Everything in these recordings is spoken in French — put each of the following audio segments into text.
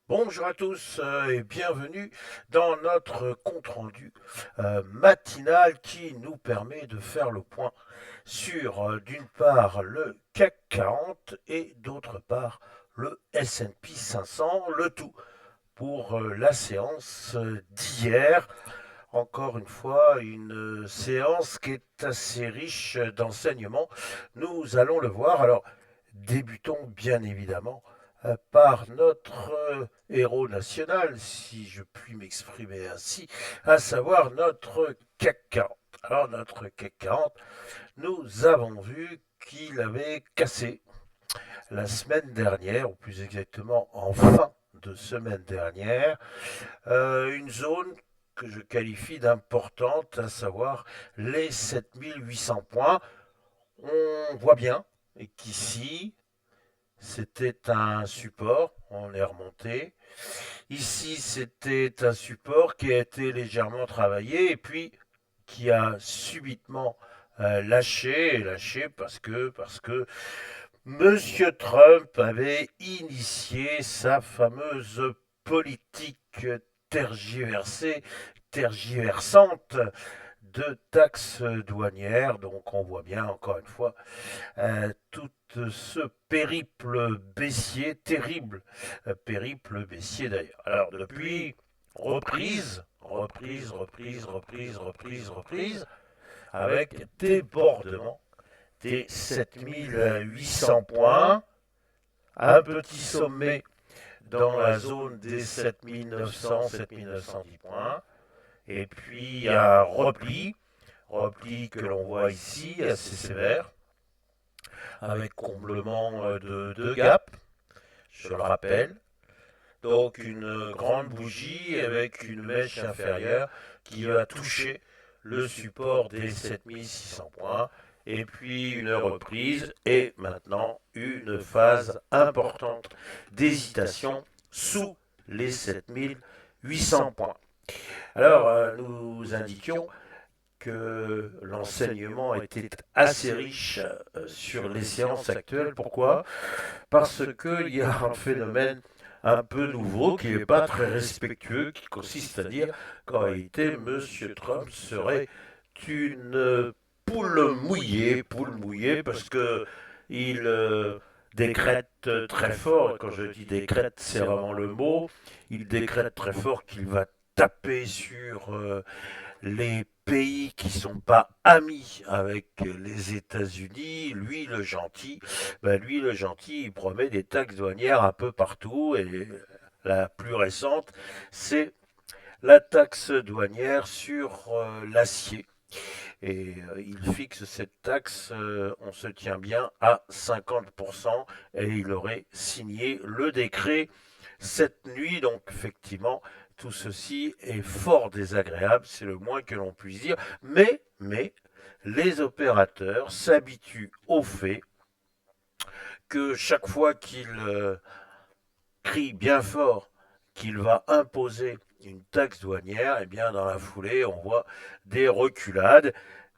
Bonjour à tous et bienvenue dans notre compte-rendu matinal qui nous permet de faire le point sur d'une part le CAC 40 et d'autre part le S&P 500, le tout pour la séance d'hier. Encore une fois, une séance qui est assez riche d'enseignements. Nous allons le voir. Alors, débutons bien évidemment par notre héros national, si je puis m'exprimer ainsi, à savoir notre CAC 40. Alors, notre CAC 40, nous avons vu qu'il avait cassé la semaine dernière, ou plus exactement en fin de semaine dernière, une zone que je qualifie d'importante, à savoir les 7800 points. On voit bien qu'ici, c'était un support, on est remonté. Ici, c'était un support qui a été légèrement travaillé et puis qui a subitement lâché parce que Monsieur Trump avait initié sa fameuse politique tergiversée, tergiversante de taxes douanières. Donc on voit bien encore une fois tout ce périple baissier, terrible périple baissier d'ailleurs. Alors depuis, reprise, avec débordement des 7800 points, un petit sommet dans la zone des 7900, 7910 points, et puis un repli que l'on voit ici, assez sévère, avec comblement de deux gaps, je le rappelle. Donc une grande bougie avec une mèche inférieure qui va toucher le support des 7600 points. Et puis une reprise et maintenant une phase importante d'hésitation sous les 7800 points. Alors nous indiquions que l'enseignement était assez riche sur les séances actuelles. Pourquoi? Parce qu'il y a un phénomène un peu nouveau qui n'est pas très respectueux, qui consiste à dire qu'en réalité, M. Trump serait une poule mouillée, parce que il décrète très fort, et quand je dis décrète, c'est vraiment le mot, il décrète très fort qu'il va taper sur les pays qui sont pas amis avec les États-Unis, lui le gentil, il promet des taxes douanières un peu partout et la plus récente, c'est la taxe douanière sur l'acier. Et il fixe cette taxe, on se tient bien, à 50%, et il aurait signé le décret cette nuit. Donc effectivement, tout ceci est fort désagréable, c'est le moins que l'on puisse dire. Mais les opérateurs s'habituent au fait que chaque fois qu'ils crient bien fort qu'il va imposer une taxe douanière, et bien dans la foulée, on voit des reculades.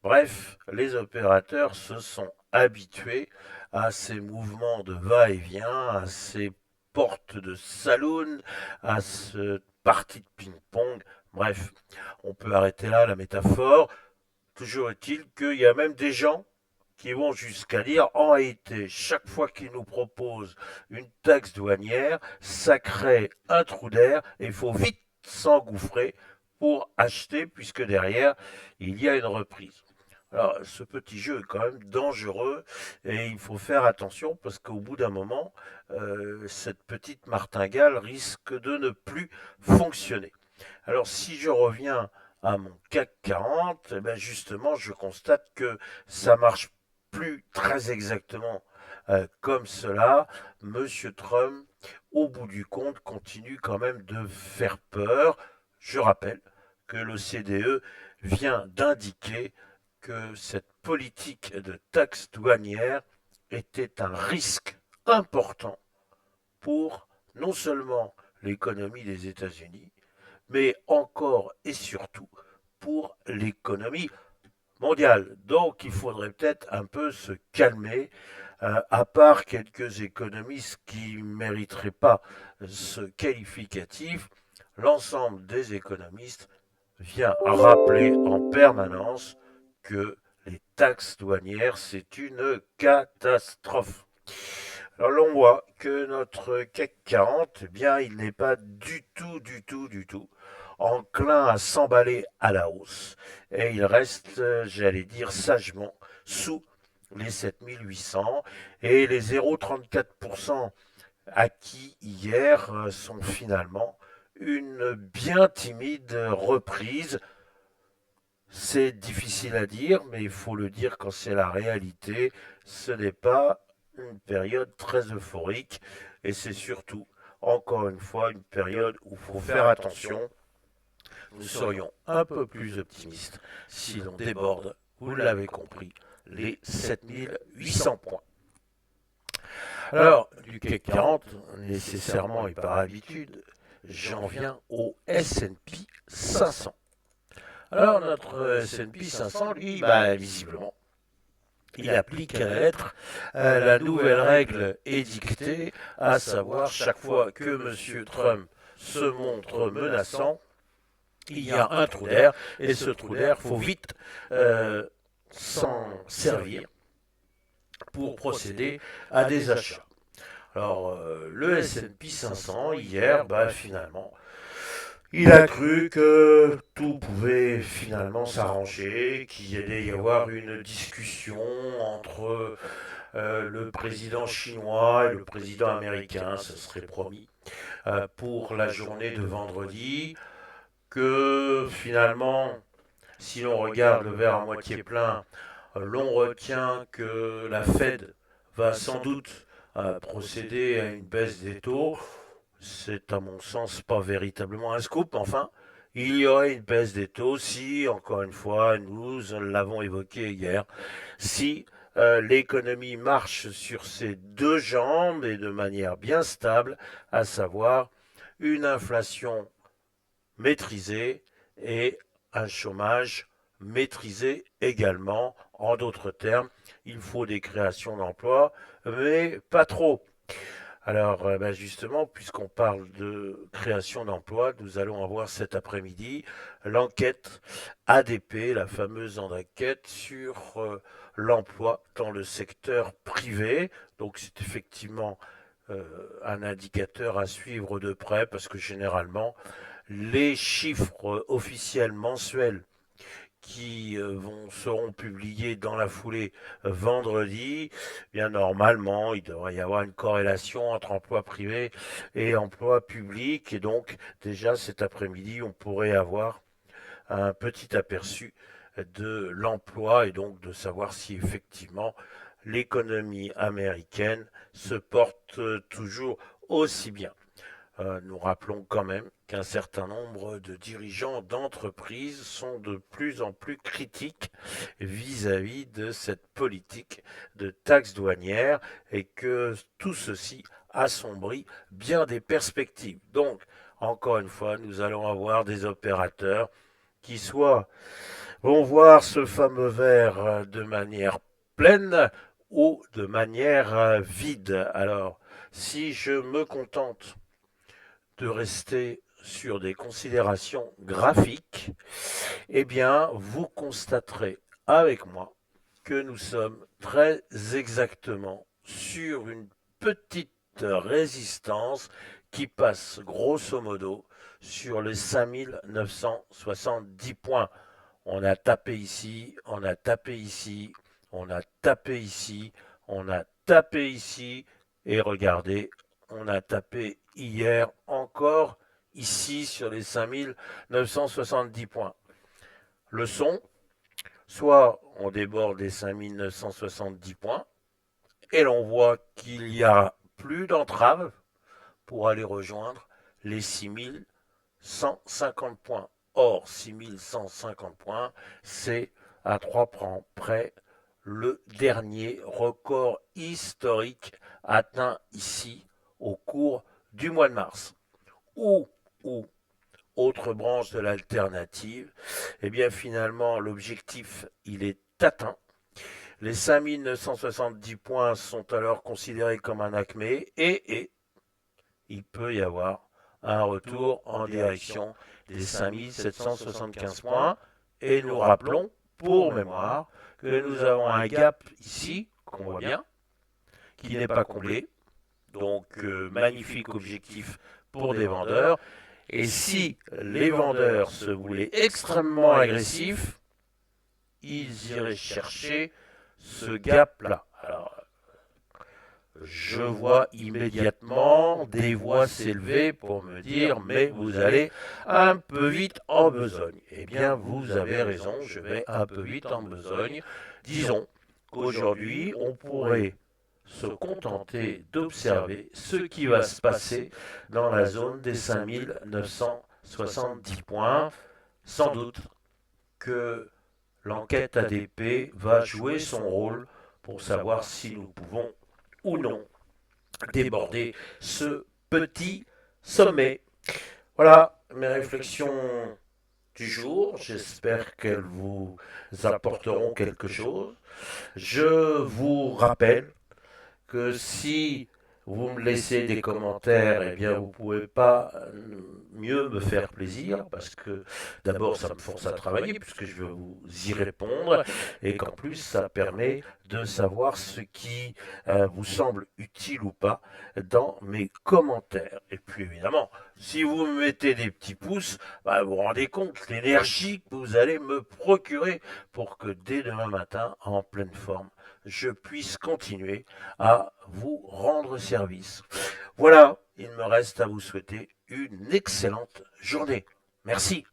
Bref, les opérateurs se sont habitués à ces mouvements de va-et-vient, à ces portes de saloon, à ce parti de ping-pong. Bref, on peut arrêter là la métaphore. Toujours est-il qu'il y a même des gens qui vont jusqu'à dire en réalité, chaque fois qu'ils nous proposent une taxe douanière, ça crée un trou d'air et il faut vite s'engouffrer pour acheter puisque derrière, il y a une reprise. Alors, ce petit jeu est quand même dangereux et il faut faire attention parce qu'au bout d'un moment, cette petite martingale risque de ne plus fonctionner. Alors, si je reviens à mon CAC 40, eh ben justement, je constate que ça marche plus très exactement comme cela. Monsieur Trump, au bout du compte, continue quand même de faire peur. Je rappelle que l'OCDE vient d'indiquer que cette politique de taxe douanière était un risque important pour non seulement l'économie des États-Unis, mais encore et surtout pour l'économie mondiale. Donc il faudrait peut-être un peu se calmer À part quelques économistes qui ne mériteraient pas ce qualificatif, l'ensemble des économistes vient rappeler en permanence que les taxes douanières, c'est une catastrophe. Alors l'on voit que notre CAC 40, eh bien, il n'est pas du tout enclin à s'emballer à la hausse. Et il reste, j'allais dire, sagement sous les 7800 et les 0,34% acquis hier sont finalement une bien timide reprise. C'est difficile à dire, mais il faut le dire quand c'est la réalité. Ce n'est pas une période très euphorique et c'est surtout, encore une fois, une période où il faut faire attention. Nous serions un peu plus optimistes si l'on déborde, vous l'avez compris, les 7800 points. Alors, du CAC 40, nécessairement et par habitude, j'en viens au S&P 500. Alors, notre S&P 500, lui, visiblement, il applique à la lettre la nouvelle règle édictée, à savoir chaque fois que M. Trump se montre menaçant, il y a un trou d'air, et ce trou d'air, il faut vite s'en servir pour procéder à des achats. Alors, le S&P 500, hier, finalement, il a cru que tout pouvait finalement s'arranger, qu'il allait y avoir une discussion entre le président chinois et le président américain, ce serait promis, pour la journée de vendredi, que finalement, si l'on regarde le verre à moitié plein, l'on retient que la Fed va sans doute procéder à une baisse des taux. C'est à mon sens pas véritablement un scoop, enfin, il y aurait une baisse des taux si, encore une fois, nous l'avons évoqué hier, si l'économie marche sur ses deux jambes et de manière bien stable, à savoir une inflation maîtrisée et un chômage maîtrisé également. En d'autres termes, il faut des créations d'emplois, mais pas trop. Alors justement, puisqu'on parle de création d'emplois, nous allons avoir cet après-midi l'enquête ADP, la fameuse enquête sur l'emploi dans le secteur privé. Donc c'est effectivement un indicateur à suivre de près parce que généralement, les chiffres officiels mensuels qui seront publiés dans la foulée vendredi, bien normalement, il devrait y avoir une corrélation entre emploi privé et emploi public. Et donc, déjà cet après-midi, on pourrait avoir un petit aperçu de l'emploi et donc de savoir si effectivement l'économie américaine se porte toujours aussi bien. Nous rappelons quand même qu'un certain nombre de dirigeants d'entreprises sont de plus en plus critiques vis-à-vis de cette politique de taxes douanières et que tout ceci assombrit bien des perspectives. Donc, encore une fois, nous allons avoir des opérateurs qui soit vont voir ce fameux verre de manière pleine ou de manière vide. Alors, si je me contente de rester sur des considérations graphiques, eh bien, vous constaterez avec moi que nous sommes très exactement sur une petite résistance qui passe grosso modo sur les 5970 points. On a tapé ici, on a tapé ici, on a tapé ici, on a tapé ici, et regardez, on a tapé hier encore ici sur les 5970 points. Leçon, soit on déborde les 5970 points et l'on voit qu'il n'y a plus d'entrave pour aller rejoindre les 6150 points. Or, 6150 points, c'est à 3 points près le dernier record historique atteint ici au cours du mois de mars. Ou, autre branche de l'alternative, eh bien finalement l'objectif il est atteint. Les 5970 points sont alors considérés comme un acmé et il peut y avoir un retour en direction des 5775 points. Et nous rappelons, pour mémoire, que nous avons un gap ici, qu'on voit bien, qui n'est pas comblé. Donc, magnifique objectif pour des vendeurs. Et si les vendeurs se voulaient extrêmement agressifs, ils iraient chercher ce gap-là. Alors, je vois immédiatement des voix s'élever pour me dire mais vous allez un peu vite en besogne. Eh bien, vous avez raison, je vais un peu vite en besogne. Disons qu'aujourd'hui, on pourrait se contenter d'observer ce qui va se passer dans la zone des 5970 points. Sans doute que l'enquête ADP va jouer son rôle pour savoir si nous pouvons ou non déborder ce petit sommet. Voilà mes réflexions du jour. J'espère qu'elles vous apporteront quelque chose. Je vous rappelle que si vous me laissez des commentaires, eh bien vous ne pouvez pas mieux me faire plaisir parce que d'abord ça me force à travailler puisque je vais vous y répondre et qu'en plus ça permet de savoir ce qui vous semble utile ou pas dans mes commentaires. Et puis évidemment, si vous me mettez des petits pouces, vous vous rendez compte l'énergie que vous allez me procurer pour que dès demain matin, en pleine forme, je puisse continuer à vous rendre service. Voilà, il me reste à vous souhaiter une excellente journée. Merci.